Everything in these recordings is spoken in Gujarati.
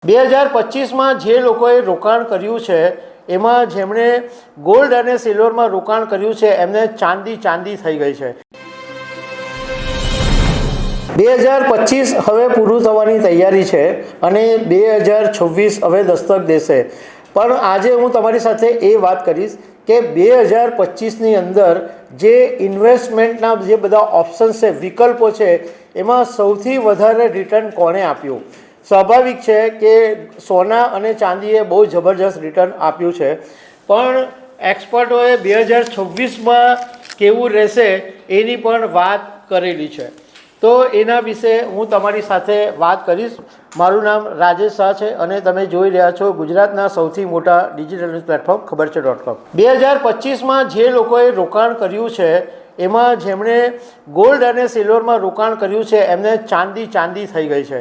2025માં જે લોકોએ રોકાણ કર્યું છે એમાં જેમણે ગોલ્ડ અને સિલ્વરમાં રોકાણ કર્યું છે એમને ચાંદી થઈ ગઈ છે। 2025 હવે પૂરું થવાની તૈયારી છે અને 2026 હવે દસ્તક દેશે। પણ આજે હું તમારી સાથે એ વાત કરીશ કે 2025ની અંદર જે ઇન્વેસ્ટમેન્ટના જે બધા ઓપ્શન્સ છે, વિકલ્પો છે, એમાં સૌથી વધારે રિટર્ન કોણે આપ્યું? સ્વાભાવિક છે કે સોના અને ચાંદીએ બહુ જબરજસ્ત રિટર્ન આપ્યું છે, પણ એક્સપર્ટોએ 2026માં કેવું રહેશે એની પણ વાત કરેલી છે। તો એના વિશે હું તમારી સાથે વાત કરીશ। મારું નામ રાજેશ શાહ છે અને તમે જોઈ રહ્યા છો ગુજરાતના સૌથી મોટા ડિજિટલ ન્યૂઝ પ્લેટફોર્મ ખબરછે.com। 2025માં જે લોકોએ રોકાણ કર્યું છે એમાં જેમણે ગોલ્ડ અને સિલ્વરમાં રોકાણ કર્યું છે એમને ચાંદી થઈ ગઈ છે,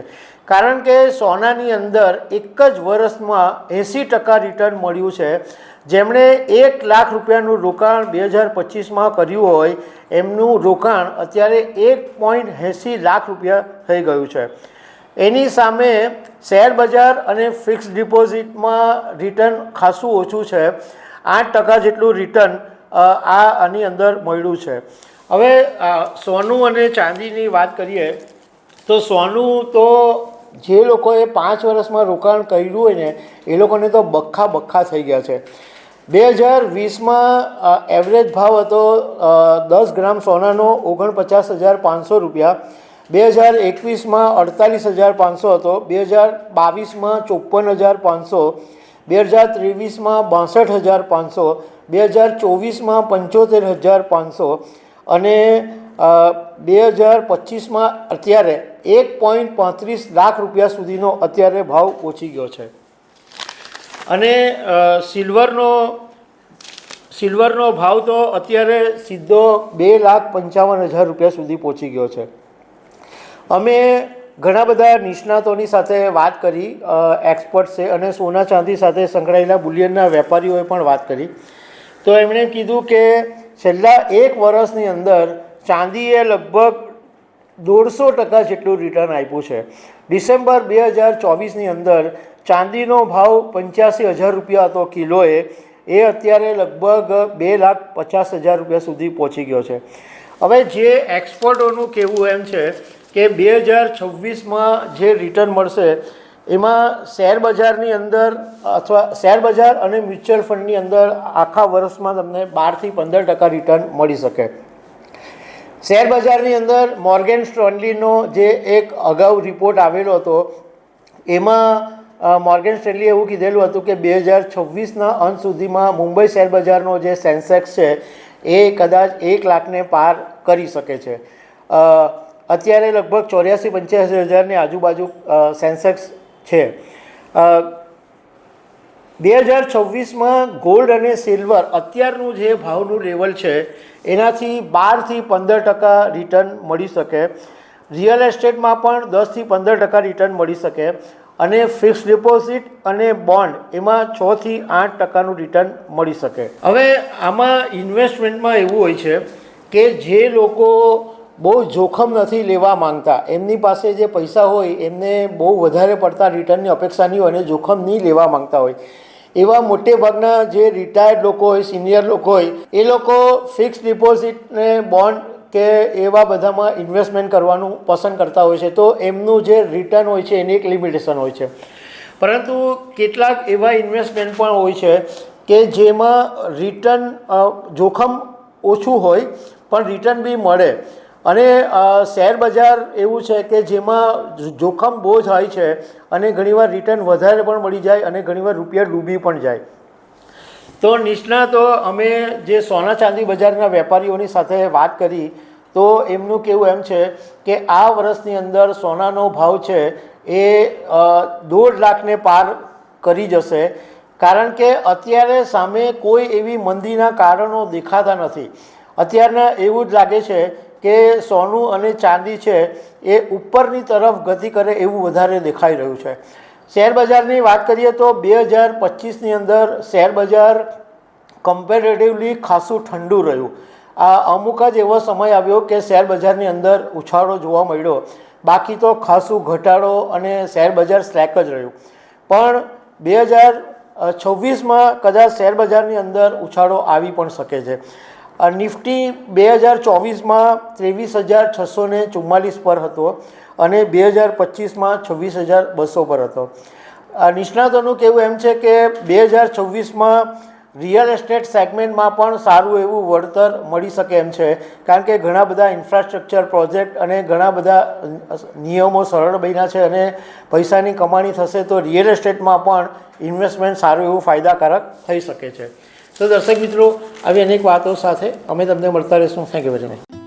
કારણ કે સોનાની અંદર એક જ વર્ષમાં 80% રિટર્ન મળ્યું છે। જેમણે 1 લાખ રૂપિયાનું રોકાણ 2025માં કર્યું હોય એમનું રોકાણ અત્યારે 1.80 લાખ રૂપિયા થઈ ગયું છે। એની સામે શેર બજાર અને ફિક્સ ડિપોઝિટમાં રિટર્ન ખાસું ઓછું છે, 8% જેટલું રિટર્ન આની અંદર મળ્યું છે। હવે સોનું અને ચાંદીની વાત કરીએ તો સોનું તો જે લોકોએ 5 વર્ષમાં રોકાણ કર્યું હોય ને એ લોકોને તો બખ્ખા થઈ ગયા છે। 2020માં એવરેજ ભાવ હતો 10 ગ્રામ સોનાનો 49,500 રૂપિયા, 2021માં 48,500 હતો, 2022માં 54,500, 2023માં 62,500, 2024માં 75,500 અને 2025માં અત્યારે 1.35 લાખ રૂપિયા સુધીનો અત્યારે ભાવ પહોંચી ગયો છે। અને સિલ્વરનો ભાવ તો અત્યારે સીધો 2,55,000 રૂપિયા સુધી પહોંચી ગયો છે। અમે ઘણા બધા નિષ્ણાતોની સાથે વાત કરી, એક્સપર્ટ છે, અને સોના ચાંદી સાથે સંકળાયેલા બુલિયનના વેપારીઓએ પણ વાત કરી। તો એમણે કીધું કે છેલ્લા 1 વર્ષની અંદર ચાંદીએ લગભગ 150% જેટલું રિટર્ન આપ્યું છે। ડિસેમ્બર 2024ની અંદર ચાંદીનો ભાવ 85,000 રૂપિયા હતો કિલોએ, એ અત્યારે લગભગ 2,50,000 રૂપિયા સુધી પહોંચી ગયો છે। હવે જે એક્સપર્ટોનું કહેવું એમ છે કે 2026માં જે રિટર્ન મળશે એમાં શેર બજારની અંદર અથવા શેર બજાર અને મ્યુચ્યુઅલ ફંડની અંદર આખા વર્ષમાં તમને 12થી 15% રિટર્ન મળી શકે। શેર બજારની અંદર મોર્ગન સ્ટેનલીનો જે એક અગાઉ રિપોર્ટ આવેલો હતો એમાં મોર્ગન સ્ટેનલીએ એવું કીધેલું હતું કે 2026ના અંત સુધીમાં મુંબઈ શેર બજારનો જે સેન્સેક્સ છે એ કદાચ 1 લાખને પાર કરી શકે છે। અત્યારે લગભગ 84-85 હજારની આજુબાજુ સેન્સેક્સ છે। 2026માં ગોલ્ડ અને સિલ્વર અત્યારનું જે ભાવનું લેવલ છે એનાથી 12થી 15% રિટર્ન મળી શકે। રિયલ એસ્ટેટમાં પણ 10થી 15% રિટર્ન મળી શકે અને ફિક્સ ડિપોઝિટ અને બોન્ડ એમાં 6થી 8%નું રિટર્ન મળી શકે। હવે આમાં ઇન્વેસ્ટમેન્ટમાં એવું હોય છે કે જે લોકો બહુ જોખમ નથી લેવા માંગતા, એમની પાસે જે પૈસા હોય એમને બહુ વધારે પડતા રિટર્નની અપેક્ષા નહીં હોય અને જોખમ નહીં લેવા માંગતા હોય એવા મોટે ભાગના જે રિટાયર્ડ લોકો હોય, સિનિયર લોકો હોય, એ લોકો ફિક્સ ડિપોઝિટ ને બોન્ડ કે એવા બધામાં ઇન્વેસ્ટમેન્ટ કરવાનું પસંદ કરતા હોય છે। તો એમનું જે રિટર્ન હોય છે એની એક લિમિટેશન હોય છે, પરંતુ કેટલાક એવા ઇન્વેસ્ટમેન્ટ પણ હોય છે કે જેમાં રિટર્ન જોખમ ઓછું હોય પણ રિટર્ન બી મળે। અને શેર બજાર એવું છે કે જેમાં જોખમ બહુ જ હોય છે અને ઘણીવાર રિટર્ન વધારે પણ મળી જાય અને ઘણીવાર રૂપિયા ડૂબી પણ જાય। તો નિષ્ણાતો અમે જે સોના ચાંદી બજારના વેપારીઓની સાથે વાત કરી તો એમનું કહેવું એમ છે કે આ વર્ષની અંદર સોનાનો ભાવ છે એ 1.5 લાખને પાર કરી જશે, કારણ કે અત્યારે સામે કોઈ એવી મંદીના કારણો દેખાતા નથી। અત્યારના એવું જ લાગે છે કે સોનું અને ચાંદી છે એ ઉપરની તરફ ગતિ કરે એવું વધારે દેખાઈ રહ્યું છે। શેર બજારની વાત કરીએ તો 2025ની અંદર શેર બજાર કમ્પેરેટિવલી ખાસું ઠંડુ રહ્યું। અમુક જ એવો સમય આવ્યો કે શેર બજારની અંદર ઉછાળો જોવા મળ્યો, બાકી તો ખાસું ઘટાડો અને શેર બજાર સ્લેક જ રહ્યું। પણ 2026માં કદાચ શેરબજારની અંદર ઉછાળો આવી પણ શકે છે. નિફ્ટી 2024માં 23,644 પર હતો અને 2025માં 26,200 પર હતો. નિષ્ણાતોનું કહેવું એમ છે કે 2026માં રિયલ એસ્ટેટ સેગમેન્ટમાં પણ સારું એવું વળતર મળી શકે એમ છે, કારણ કે ઘણા બધા ઇન્ફ્રાસ્ટ્રક્ચર પ્રોજેક્ટ અને ઘણા બધા નિયમો સરળ બન્યા છે અને પૈસાની કમાણી થશે તો રિયલ એસ્ટેટમાં પણ ઇન્વેસ્ટમેન્ટ સારું એવું ફાયદાકારક થઈ શકે છે. તો દર્શક મિત્રો, આવી અનેક વાતો સાથે અમે તમને મળતા રહીશું. Thank you very much.